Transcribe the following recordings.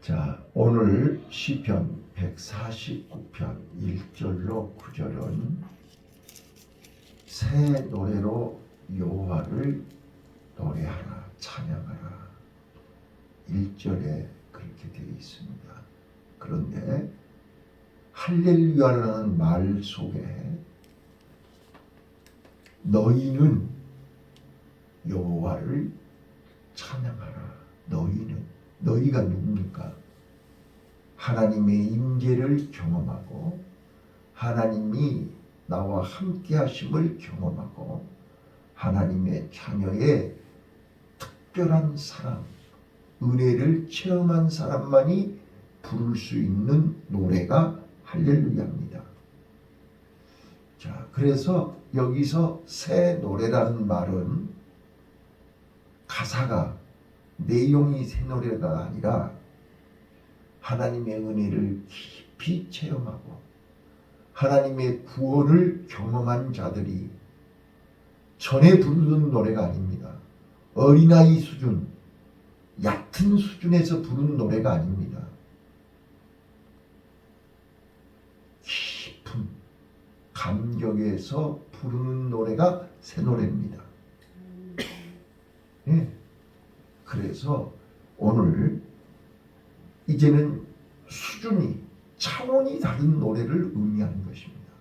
자, 오늘 시편 149편 1절로 9절은 새 노래로 여호와를 노래하라, 찬양하라. 1절에 그렇게 되어 있습니다. 그런데 할렐루야라는 말 속에 너희는 여호와를 찬양하라. 너희가 누굽니까? 하나님의 임재를 경험하고 하나님이 나와 함께 하심을 경험하고 하나님의 자녀의 특별한 사랑, 은혜를 체험한 사람만이 부를 수 있는 노래가 할렐루야입니다. 자, 그래서 여기서 새 노래라는 말은 가사가 내용이 새 노래가 아니라 하나님의 은혜를 깊이 체험하고 하나님의 구원을 경험한 자들이 전에 부르는 노래가 아닙니다. 어린아이 수준, 얕은 수준에서 부르는 노래가 아닙니다. 깊은 감격에서 부르는 노래가 새 노래입니다. 네. 그래서 오늘 이제는 수준이, 차원이 다른 노래를 의미하는 것입니다.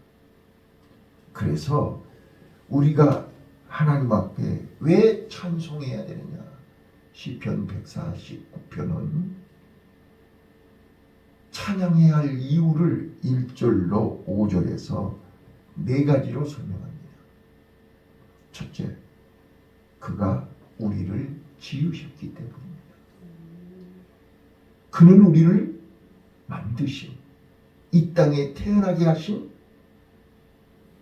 그래서 우리가 하나님 앞에 왜 찬송해야 되느냐? 시편 149편은 찬양해야 할 이유를 1절로 5절에서 4가지로 설명합니다. 첫째, 그가 우리를 지으셨기 때문입니다. 그는 우리를 만드신, 이 땅에 태어나게 하신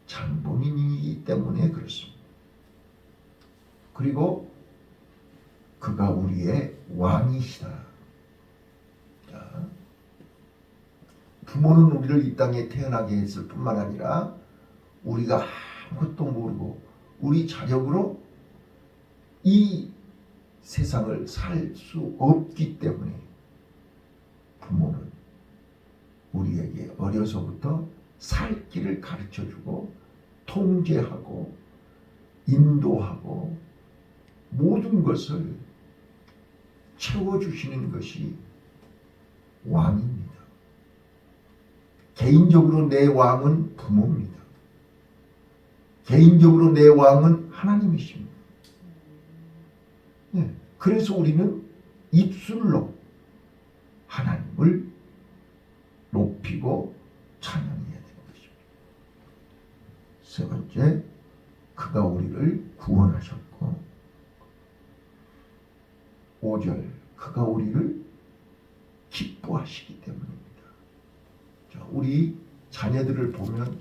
장본인이기 때문에 그렇습니다. 그리고 그가 우리의 왕이시다. 자, 부모는 우리를 이 땅에 태어나게 했을 뿐만 아니라 우리가 아무것도 모르고 우리 자력으로 이 세상을 살 수 없기 때문에 부모는 우리에게 어려서부터 살 길을 가르쳐주고 통제하고 인도하고 모든 것을 채워주시는 것이 왕입니다. 개인적으로 내 왕은 부모입니다. 개인적으로 내 왕은 하나님이십니다. 네. 그래서 우리는 입술로 하나님을 높이고 찬양해야 되는 것입니다. 세 번째, 그가 우리를 구원하셨고 5절, 그가 우리를 기뻐하시기 때문입니다. 자, 우리 자녀들을 보면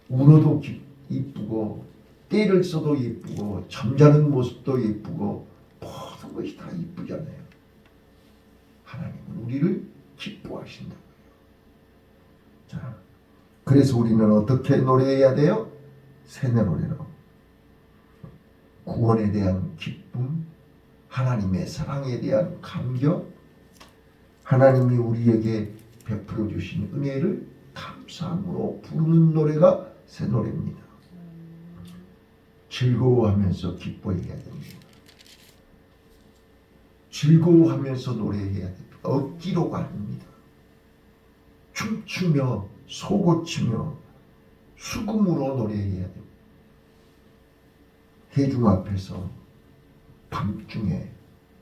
울어도 이쁘고 때를 써도 예쁘고 잠자는 모습도 예쁘고 모든 것이 다 이쁘잖아요. 하나님은 우리를 기뻐하신다고요. 자, 그래서 우리는 어떻게 노래해야 돼요? 새 노래로 구원에 대한 기쁨, 하나님의 사랑에 대한 감격, 하나님이 우리에게 베풀어 주신 은혜를 감사함으로 부르는 노래가 새 노래입니다. 즐거워하면서 기뻐해야 됩니다. 즐거워하면서 노래해야 됩니다. 억지로가 아닙니다. 춤추며 소고치며 수금으로 노래해야 됩니다. 회중 앞에서 밤중에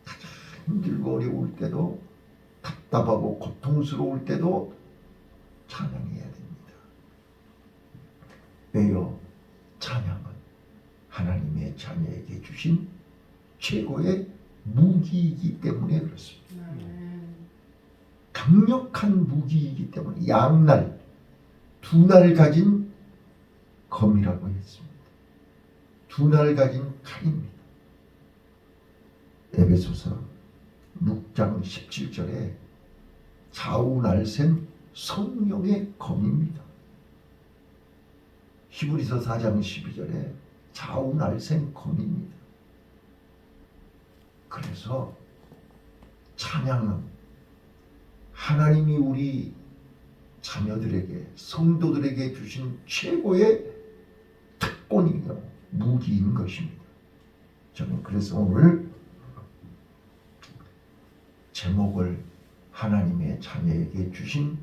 가장 힘들고 어려울 때도 답답하고 고통스러울 때도 찬양해야 됩니다. 왜요? 찬양은 하나님의 자녀에게 주신 최고의 무기이기 때문에 그렇습니다. 강력한 무기이기 때문에 양날, 2날 가진 검이라고 했습니다. 2날 가진 칼입니다. 에베소서 6장 17절에 좌우 날샌 성령의 검입니다. 히브리서 4장 12절에 좌우 날샌 검입니다. 그래서 찬양은 하나님이 우리 자녀들에게, 성도들에게 주신 최고의 특권이요, 무기인 것입니다. 저는 그래서 오늘 제목을 하나님의 자녀에게 주신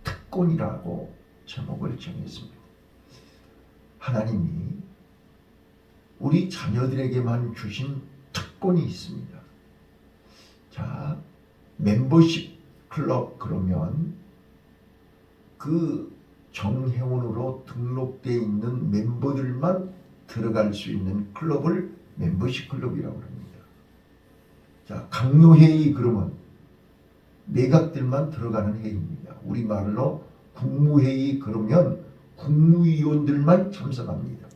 특권이라고 제목을 정했습니다. 하나님이 우리 자녀들에게만 주신 특권이 있습니다. 자, 멤버십 클럽 그러면 그 정회원으로 등록되어 있는 멤버들만 들어갈 수 있는 클럽을 멤버십 클럽이라고 합니다. 자, 강요회의 그러면 내각들만 들어가는 회의입니다. 우리말로 국무회의 그러면 국무위원들만 참석합니다.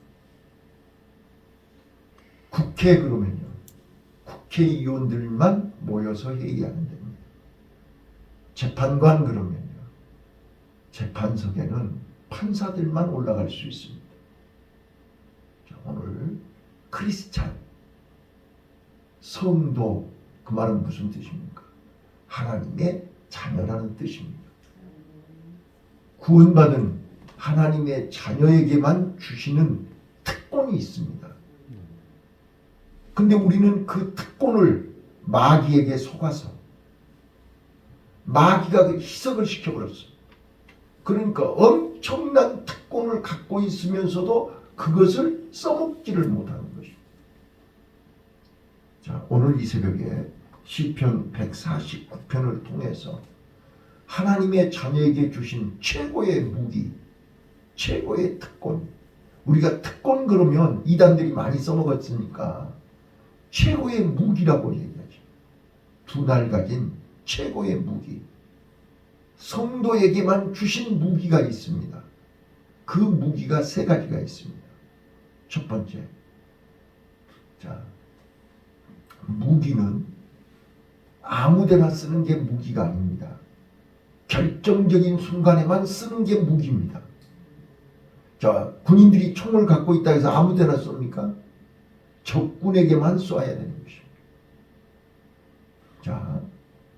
국회 그러면요, 국회의원들만 모여서 회의하는 데입니다. 재판관 그러면요, 재판석에는 판사들만 올라갈 수 있습니다. 자, 오늘 크리스찬, 성도, 그 말은 무슨 뜻입니까? 하나님의 자녀라는 뜻입니다. 구원받은 하나님의 자녀에게만 주시는 특권이 있습니다. 근데 우리는 그 특권을 마귀에게 속아서 마귀가 희석을 시켜버렸어. 그러니까 엄청난 특권을 갖고 있으면서도 그것을 써먹지를 못하는 것입니다. 자, 오늘 이 새벽에 시편 149편을 통해서 하나님의 자녀에게 주신 최고의 무기, 최고의 특권, 우리가 특권 그러면 이단들이 많이 써먹었으니까 최고의 무기라고 얘기하죠. 두 날 가진 최고의 무기, 성도에게만 주신 무기가 있습니다. 그 무기가 세 가지가 있습니다. 첫 번째, 자, 무기는 아무데나 쓰는 게 무기가 아닙니다. 결정적인 순간에만 쓰는 게 무기입니다. 자, 군인들이 총을 갖고 있다 해서 아무데나 쏩니까? 적군에게만 쏴야 되는 것입니다. 자,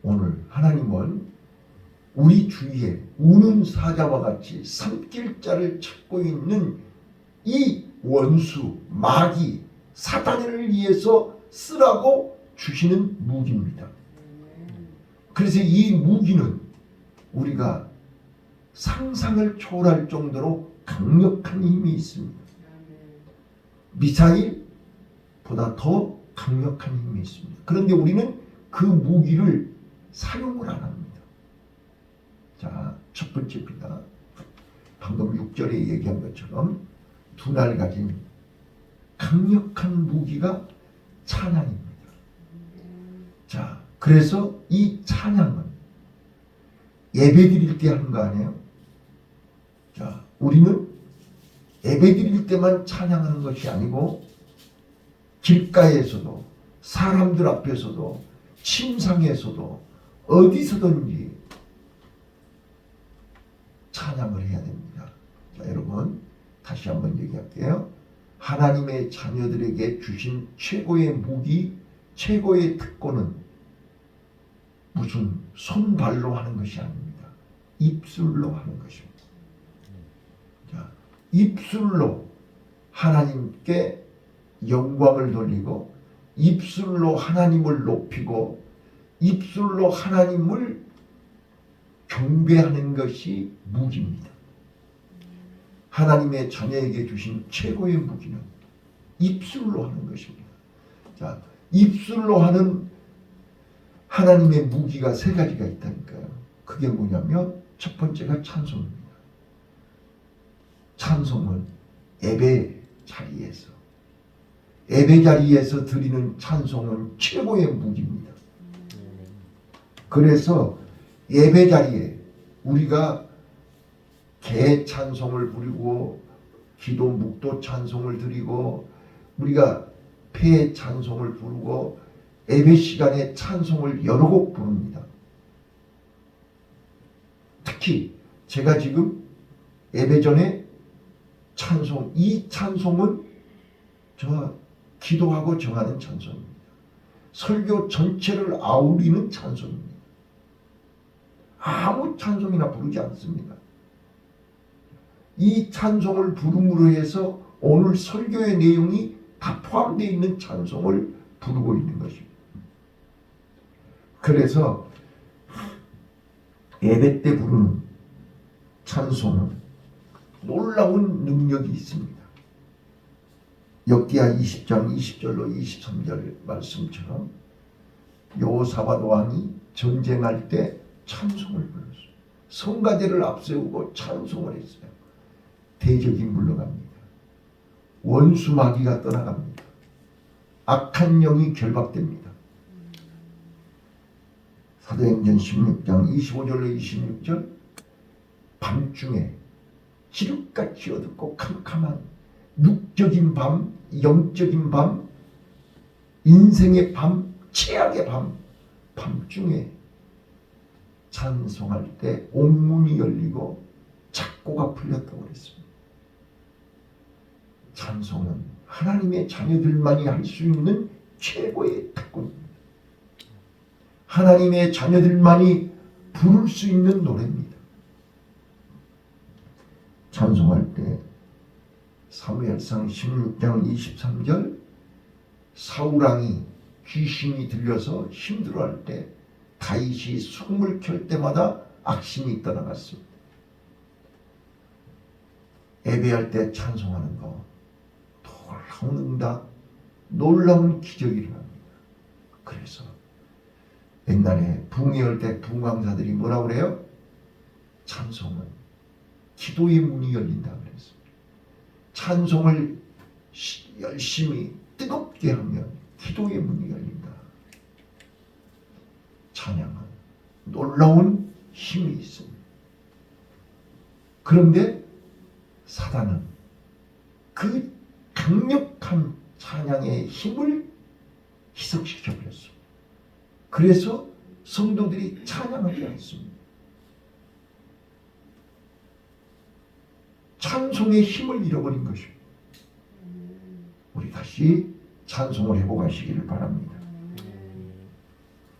오늘 하나님은 우리 주위에 우는 사자와 같이 삼킬자를 찾고 있는 이 원수, 마귀, 사탄을 위해서 쓰라고 주시는 무기입니다. 그래서 이 무기는 우리가 상상을 초월할 정도로 강력한 힘이 있습니다. 미사일보다 더 강력한 힘이 있습니다. 그런데 우리는 그 무기를 사용을 안 합니다. 자, 첫 번째입니다. 방금 6절에 얘기한 것처럼 두 날 가진 강력한 무기가 찬양입니다. 자, 그래서 이 찬양은 예배 드릴 때 하는 거 아니에요? 자, 우리는 예배 드릴 때만 찬양하는 것이 아니고 길가에서도 사람들 앞에서도 침상에서도 어디서든지 찬양을 해야 됩니다. 자, 여러분 다시 한번 얘기할게요. 하나님의 자녀들에게 주신 최고의 무기, 최고의 특권은 무슨 손발로 하는 것이 아닙니다. 입술로 하는 것입니다. 자, 입술로 하나님께 영광을 돌리고 입술로 하나님을 높이고 입술로 하나님을 경배하는 것이 무기입니다. 하나님의 자녀에게 주신 최고의 무기는 입술로 하는 것입니다. 자, 입술로 하는 하나님의 무기가 세 가지가 있다니까요. 그게 뭐냐면 첫 번째가 찬송입니다. 찬송은 예배 자리에서 드리는 찬송은 최고의 무기입니다. 그래서 예배 자리에 우리가 개 찬송을 부리고 기도 묵도 찬송을 드리고 우리가 폐 찬송을 부르고 예배 시간에 찬송을 여러 곡 부릅니다. 특히 제가 지금 예배 전에 찬송, 이 찬송은 저 기도하고 정하는 찬송입니다. 설교 전체를 아우리는 찬송입니다. 아무 찬송이나 부르지 않습니다. 이 찬송을 부름으로 해서 오늘 설교의 내용이 다 포함되어 있는 찬송을 부르고 있는 것입니다. 그래서 예배 때 부르는 찬송은 놀라운 능력이 있습니다. 욥기야 20장 20절로 23절 말씀처럼 여호사밧 왕이 전쟁할 때 찬송을 불렀어요. 성가대를 앞세우고 찬송을 했어요. 대적이 물러갑니다. 원수 마귀가 떠나갑니다. 악한 영이 결박됩니다. 사도행전 16장 25절로 26절 밤중에 지륵같이 어둡고 캄캄한 육적인 밤, 영적인 밤, 인생의 밤, 최악의 밤, 밤중에 찬송할 때 옥문이 열리고 작고가 풀렸다고 그랬습니다. 찬송은 하나님의 자녀들만이 할 수 있는 최고의 특권입니다. 하나님의 자녀들만이 부를 수 있는 노래입니다. 찬송할 때 사무엘상 16장 23절 사울왕이 귀신이 들려서 힘들어할 때 다윗이 숨을 켤 때마다 악신이 떠나갔습니다. 예배할 때 찬송하는 거 놀라운 응답, 놀라운 기적이 일어납니다. 그래서 옛날에 붕괴할 때 붕강사들이 뭐라고 그래요? 찬송은 기도의 문이 열린다 그랬습니다. 찬송을 열심히 뜨겁게 하면 기도의 문이 열린다. 찬양은 놀라운 힘이 있습니다. 그런데 사단은 그 강력한 찬양의 힘을 희석시켜버렸습니다. 그래서 성도들이 찬양하지 않습니다. 찬송의 힘을 잃어버린 것입니다. 우리 다시 찬송을 회복하시기를 바랍니다.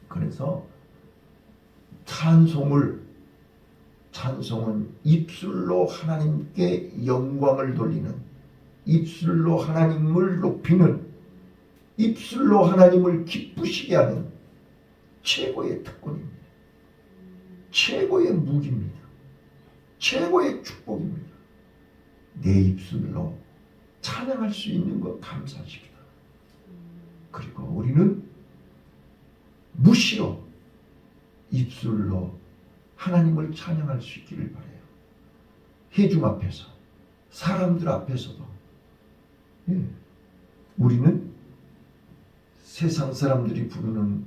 그래서 찬송은 입술로 하나님께 영광을 돌리는, 입술로 하나님을 높이는, 입술로 하나님을 기쁘시게 하는 최고의 특권입니다. 최고의 무기입니다. 최고의 축복입니다. 내 입술로 찬양할 수 있는 것 감사하십니다. 그리고 우리는 무시로 입술로 하나님을 찬양할 수 있기를 바라요. 회중 앞에서, 사람들 앞에서도. 우리는 세상 사람들이 부르는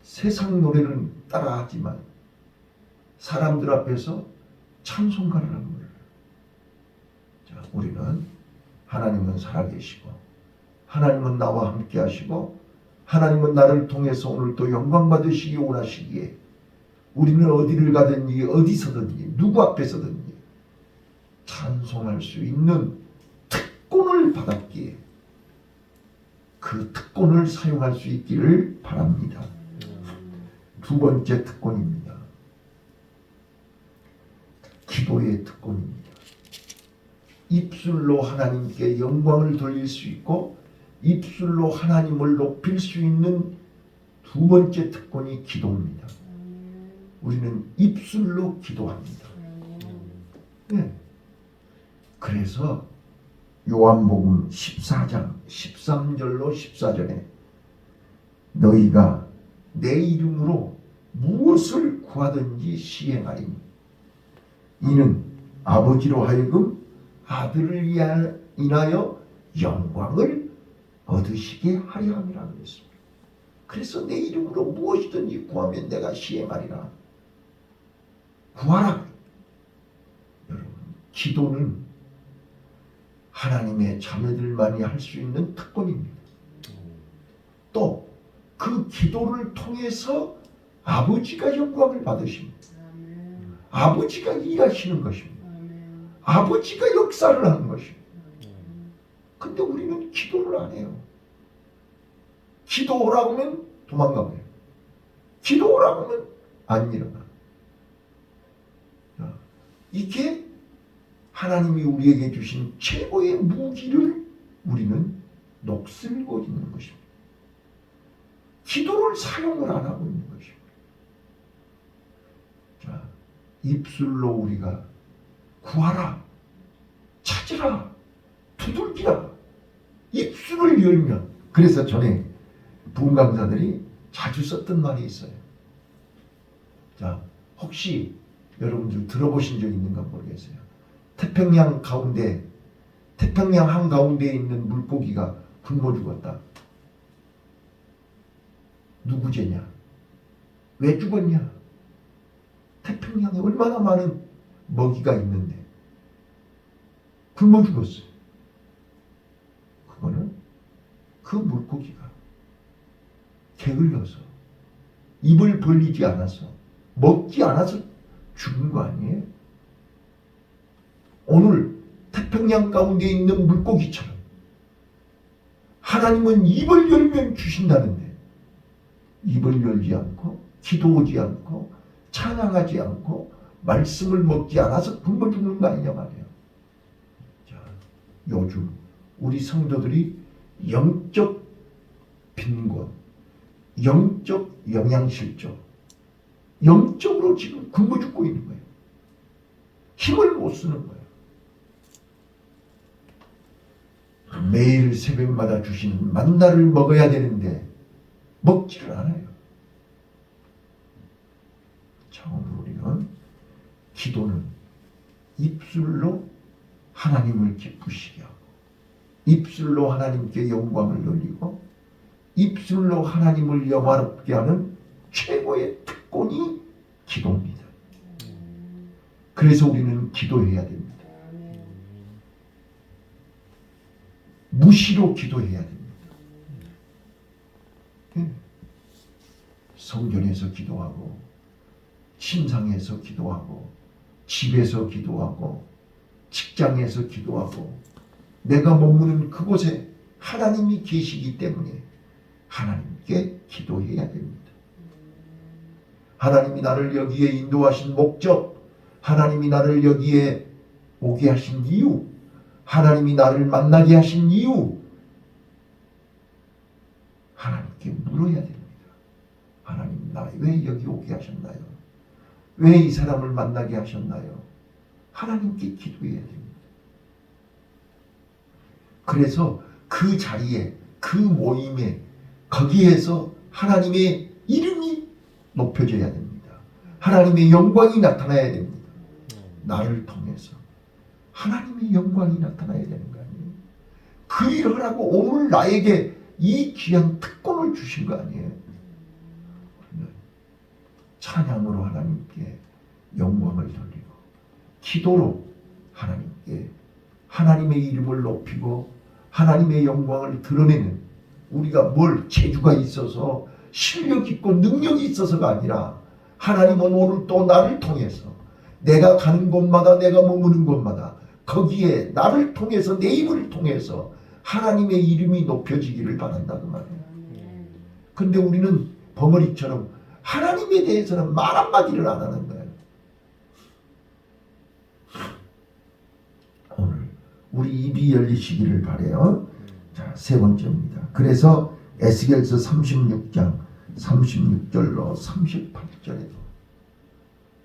세상 노래를 따라하지만 사람들 앞에서 찬송가를 하는 거예요. 자, 우리는 하나님은 살아계시고 하나님은 나와 함께 하시고 하나님은 나를 통해서 오늘 또 영광 받으시기 원하시기에 우리는 어디를 가든지 어디서든지 누구 앞에서든지 찬송할 수 있는 특권을 받았기에 그 특권을 사용할 수 있기를 바랍니다. 두 번째 특권입니다. 기도의 특권입니다. 입술로 하나님께 영광을 돌릴 수 있고 입술로 하나님을 높일 수 있는 두 번째 특권이 기도입니다. 우리는 입술로 기도합니다. 네. 그래서 요한복음 14장 13절로 14절에 너희가 내 이름으로 무엇을 구하든지 시행하리니 이는 아버지로 하여금 아들을 인하여 영광을 얻으시게 하려 함이라 그랬습니다. 그래서 내 이름으로 무엇이든지 구하면 내가 시행하리라. 구하라. 여러분, 기도는 하나님의 자녀들만이 할 수 있는 특권입니다. 또 그 기도를 통해서 아버지가 영광을 받으십니다. 아버지가 일하시는 것입니다. 아버지가 역사를 하는 것입니다. 근데 우리는 기도를 안 해요. 기도 오라고 하면 도망가버려요. 기도 오라고 하면 안 일어나. 이게 하나님이 우리에게 주신 최고의 무기를 우리는 녹슬고 있는 것입니다. 기도를 사용을 안 하고 있는 것입니다. 자, 입술로 우리가 구하라, 찾으라, 두들기라. 입술을 열면, 그래서 전에 부흥 강사들이 자주 썼던 말이 있어요. 자, 혹시 여러분들 들어보신 적 있는가 모르겠어요. 태평양 한가운데에 있는 물고기가 굶어 죽었다. 누구 죄냐? 왜 죽었냐? 태평양에 얼마나 많은 먹이가 있는데 굶어 죽었어요. 그거는 그 물고기가 게을러서 입을 벌리지 않아서 먹지 않아서 죽은 거 아니에요? 오늘 태평양 가운데 있는 물고기처럼 하나님은 입을 열면 주신다는데 입을 열지 않고 기도하지 않고 찬양하지 않고 말씀을 먹지 않아서 굶어 죽는 거 아니냐 말이에요. 자, 요즘 우리 성도들이 영적 빈곤, 영적 영양실조, 영적으로 지금 굶어 죽고 있는 거예요. 힘을 못 쓰는 거예요. 매일 새벽마다 주시는 만나를 먹어야 되는데 먹지를 않아요. 처음 우리는 기도는 입술로 하나님을 기쁘시게 하고 입술로 하나님께 영광을 돌리고 입술로 하나님을 영화롭게 하는 최고의 특권이 기도입니다. 그래서 우리는 기도해야 됩니다. 무시로 기도해야 됩니다. 성전에서 기도하고 신상에서 기도하고 집에서 기도하고 직장에서 기도하고 내가 머무는 그곳에 하나님이 계시기 때문에 하나님께 기도해야 됩니다. 하나님이 나를 여기에 인도하신 목적, 하나님이 나를 여기에 오게 하신 이유, 하나님이 나를 만나게 하신 이유, 하나님께 물어야 됩니다. 하나님, 나 왜 여기 오게 하셨나요? 왜 이 사람을 만나게 하셨나요? 하나님께 기도해야 됩니다. 그래서 그 자리에, 그 모임에, 거기에서 하나님의 이름이 높여져야 됩니다. 하나님의 영광이 나타나야 됩니다. 나를 통해서 하나님의 영광이 나타나야 되는 거 아니에요? 그 일을 하고 오늘 나에게 이 귀한 특권을 주신 거 아니에요? 찬양으로 하나님께 영광을 돌리고 기도로 하나님께 하나님의 이름을 높이고 하나님의 영광을 드러내는, 우리가 뭘 재주가 있어서 실력 있고 능력이 있어서가 아니라 하나님은 오늘 또 나를 통해서 내가 가는 곳마다 내가 머무는 곳마다 거기에 나를 통해서 내 입을 통해서 하나님의 이름이 높여지기를 바란다 그 말이에요. 근데 우리는 벙어리처럼 하나님에 대해서는 말 한마디를 안 하는 거예요. 오늘 우리 입이 열리시기를 바라요. 자, 세 번째입니다. 그래서 에스겔서 36장 36절로 38절에도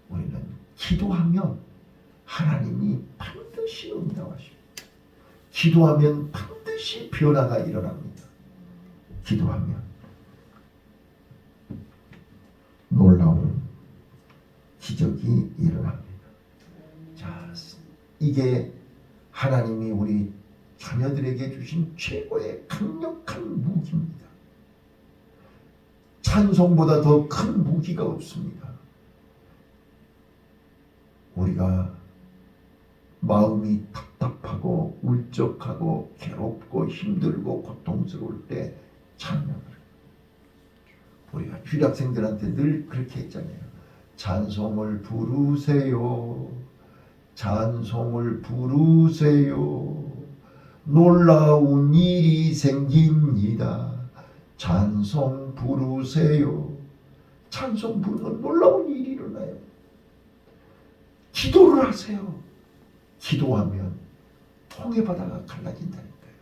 우리는 기도하면 하나님이 반드시 응답하십니다. 기도하면 반드시 변화가 일어납니다. 기도하면 놀라운 기적이 일어납니다. 자, 이게 하나님이 우리 자녀들에게 주신 최고의 강력한 무기입니다. 찬송보다 더 큰 무기가 없습니다. 우리가 마음이 답답하고 울적하고 괴롭고 힘들고 고통스러울 때 찬양을, 우리가 주일학생들한테 늘 그렇게 했잖아요. 찬송을 부르세요. 찬송을 부르세요. 놀라운 일이 생깁니다. 찬송 부르세요. 찬송 부르면 놀라운 일이 일어나요. 기도를 하세요. 기도하면 통해바다가 갈라진다니까요.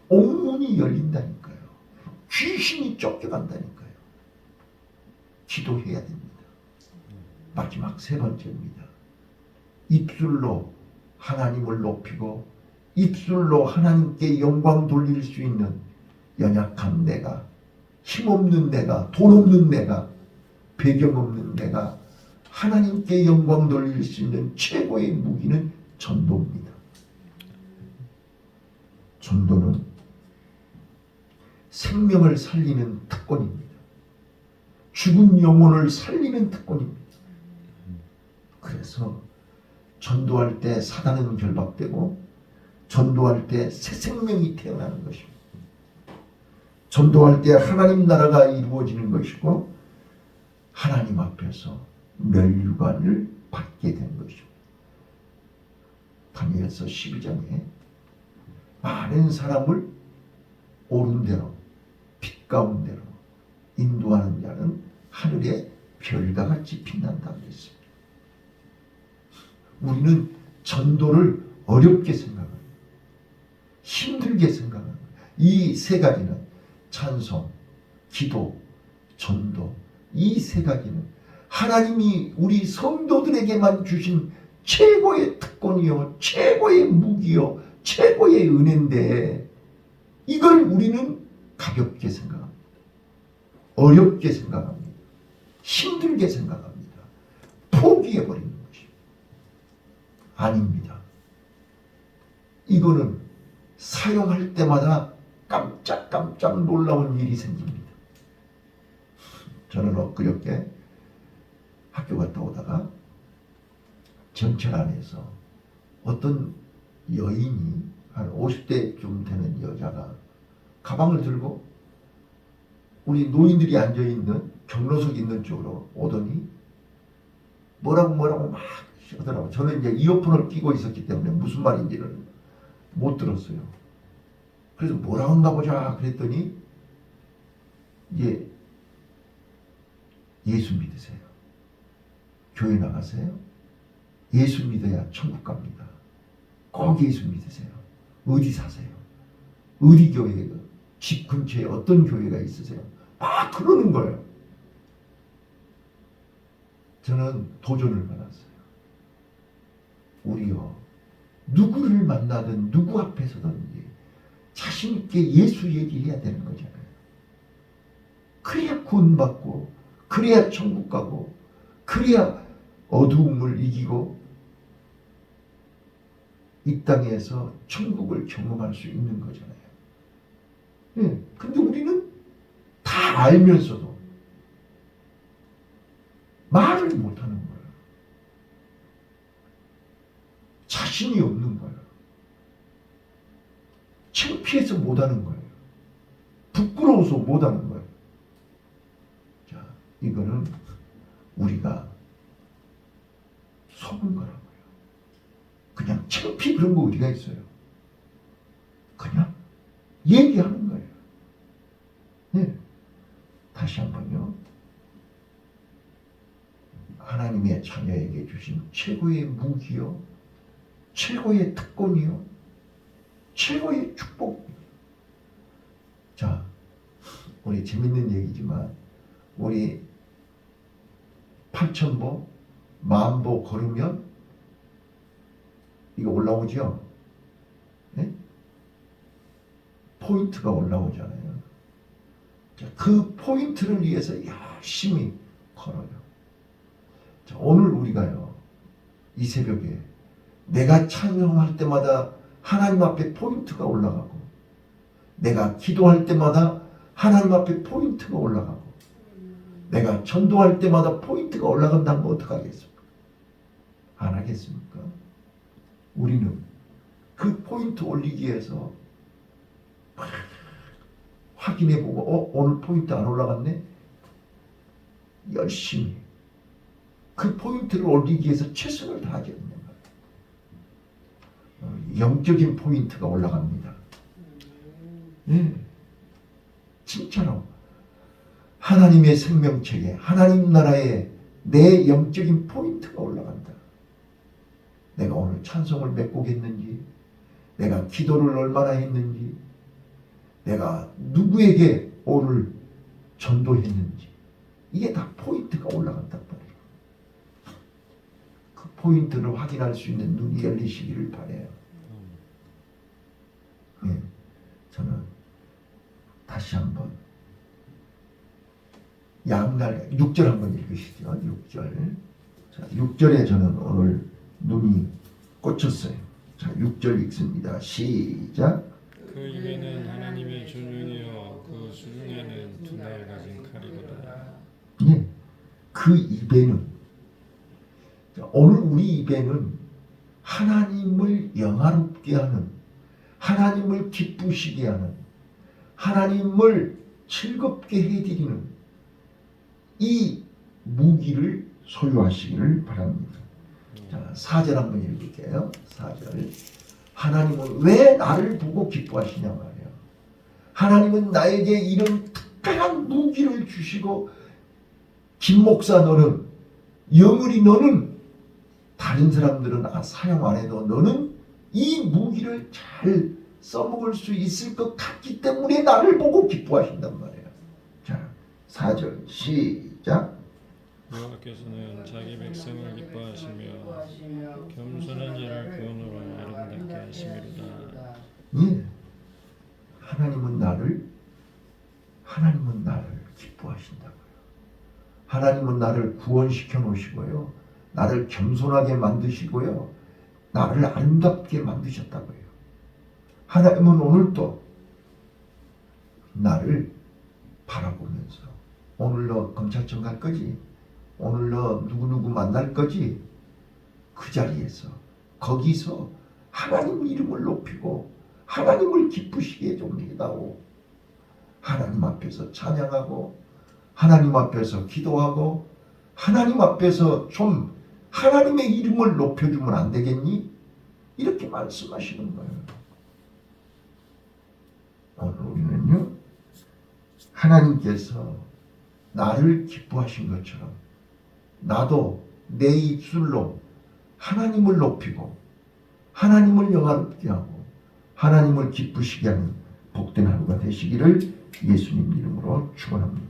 옥문이 열린다니까요. 귀신이 쫓겨간다니까요. 기도해야 됩니다. 마지막 세 번째입니다. 입술로 하나님을 높이고 입술로 하나님께 영광 돌릴 수 있는 연약한 내가, 힘없는 내가, 돈 없는 내가, 배경 없는 내가 하나님께 영광 돌릴 수 있는 최고의 무기는 전도입니다. 전도는 생명을 살리는 특권입니다. 죽은 영혼을 살리는 특권입니다. 그래서 전도할 때 사단은 결박되고 전도할 때 새 생명이 태어나는 것입니다. 전도할 때 하나님 나라가 이루어지는 것이고 하나님 앞에서 멸류관을 받게 된 것입니다. 다니엘서 12장에 많은 사람을 옳은 대로 빛 가운데로 인도하는 자는 하늘의 별과 같이 빛난다고 했습니다. 우리는 전도를 어렵게 생각합니다. 힘들게 생각합니다. 이 세 가지는 찬송, 기도, 전도, 이 세 가지는 하나님이 우리 성도들에게만 주신 최고의 특권이요, 최고의 무기요, 최고의 은혜인데 이걸 우리는 가볍게 생각합니다. 어렵게 생각합니다. 힘들게 생각합니다. 포기해버리는 것입니다. 아닙니다. 이거는 사용할 때마다 깜짝깜짝 놀라운 일이 생깁니다. 저는 엊그저께 학교 갔다 오다가 전철 안에서 어떤 여인이 한 50대쯤 되는 여자가 가방을 들고 우리 노인들이 앉아있는 경로석 있는 쪽으로 오더니 뭐라고 막 하더라고요. 저는 이제 이어폰을 끼고 있었기 때문에 무슨 말인지를 못 들었어요. 그래서 뭐라고 한가 보자 그랬더니 이제 예수 믿으세요. 교회 나가세요. 예수 믿어야 천국 갑니다. 꼭 예수 믿으세요. 어디 사세요? 어디 교회가 집 근처에 어떤 교회가 있으세요? 막 그러는 거예요. 저는 도전을 받았어요. 우리요 누구를 만나든 누구 앞에서든지 자신 있게 예수 얘기해야 되는 거잖아요. 그래야 구원받고 그래야 천국 가고 그래야 어두움을 이기고 이 땅에서 천국을 경험할 수 있는 거잖아요. 네. 근데 우리는 다 알면서도 말을 못하는 거예요. 자신이 없는 거예요. 창피해서 못하는 거예요. 부끄러워서 못하는 거예요. 자, 이거는 우리가 속은 거라고요. 그냥 창피 그런 거 어디가 있어요. 그냥 얘기하는 거예요. 네. 다시 한번요. 하나님의 자녀에게 주신 최고의 무기요, 최고의 특권이요, 최고의 축복. 자, 우리 재밌는 얘기지만 우리 8,000보, 10,000보 걸으면 이거 올라오죠? 네? 포인트가 올라오잖아요. 자, 그 포인트를 위해서 열심히 걸어요. 자, 오늘 우리가요, 이 새벽에 내가 찬양할 때마다 하나님 앞에 포인트가 올라가고 내가 기도할 때마다 하나님 앞에 포인트가 올라가고 내가 전도할 때마다 포인트가 올라간다면 어떡하겠습니까? 안 하겠습니까? 우리는 그 포인트 올리기 위해서 확인해보고 오늘 포인트 안 올라갔네? 열심히 그 포인트를 올리기 위해서 최선을 다하지 않는 거예요. 영적인 포인트가 올라갑니다. 네. 진짜로 하나님의 생명체에 하나님 나라에 내 영적인 포인트가 올라간다. 내가 오늘 찬송을 몇 곡 했는지, 내가 기도를 얼마나 했는지, 내가 누구에게 오늘 전도했는지, 이게 다 포인트가 올라간단 말이에요. 그 포인트를 확인할 수 있는 눈이 열리시기를 바라요. 예, 저는 다시 한번 양날 6절 한번 읽으시죠. 6절. 자, 6절에 저는 오늘 눈이 꽂혔어요. 자, 6절 읽습니다. 시작. 그 입에는 하나님의 존중이요 그 수중에는 두 날 가진 칼이로다. 예, 그 입에는, 자, 오늘 우리 입에는 하나님을 영화롭게 하는, 하나님을 기쁘시게 하는, 하나님을 즐겁게 해드리는 이 무기를 소유하시기를 바랍니다. 자, 4절 한번 읽을게요. 4절. 하나님은 왜 나를 보고 기뻐하시냐 말이에요. 하나님은 나에게 이런 특별한 무기를 주시고, 김 목사 너는, 영을이 너는, 다른 사람들은 사용 안 해도 너는 이 무기를 잘 써먹을 수 있을 것 같기 때문에 나를 보고 기뻐하신단 말이에요. 자, 4절 시작. 여호와께서는 자기 백성을 기뻐하시며 겸손한 자를 구원으로 아름답게 하심이로다. 예, 하나님은 나를 기뻐하신다고요. 하나님은 나를 구원시켜 놓으시고요, 나를 겸손하게 만드시고요, 나를 아름답게 만드셨다고요. 하나님은 오늘도 나를 바라보면서, 오늘 너 검찰청 갈 거지? 오늘 너 누구누구 만날 거지? 그 자리에서, 거기서 하나님 이름을 높이고 하나님을 기쁘시게 좀 해다오. 하나님 앞에서 찬양하고, 하나님 앞에서 기도하고, 하나님 앞에서 좀 하나님의 이름을 높여주면 안 되겠니? 이렇게 말씀하시는 거예요. 오늘 우리는요, 하나님께서 나를 기뻐하신 것처럼 나도 내 입술로 하나님을 높이고 하나님을 영화롭게 하고 하나님을 기쁘시게 하는 복된 하루가 되시기를 예수님 이름으로 축원합니다.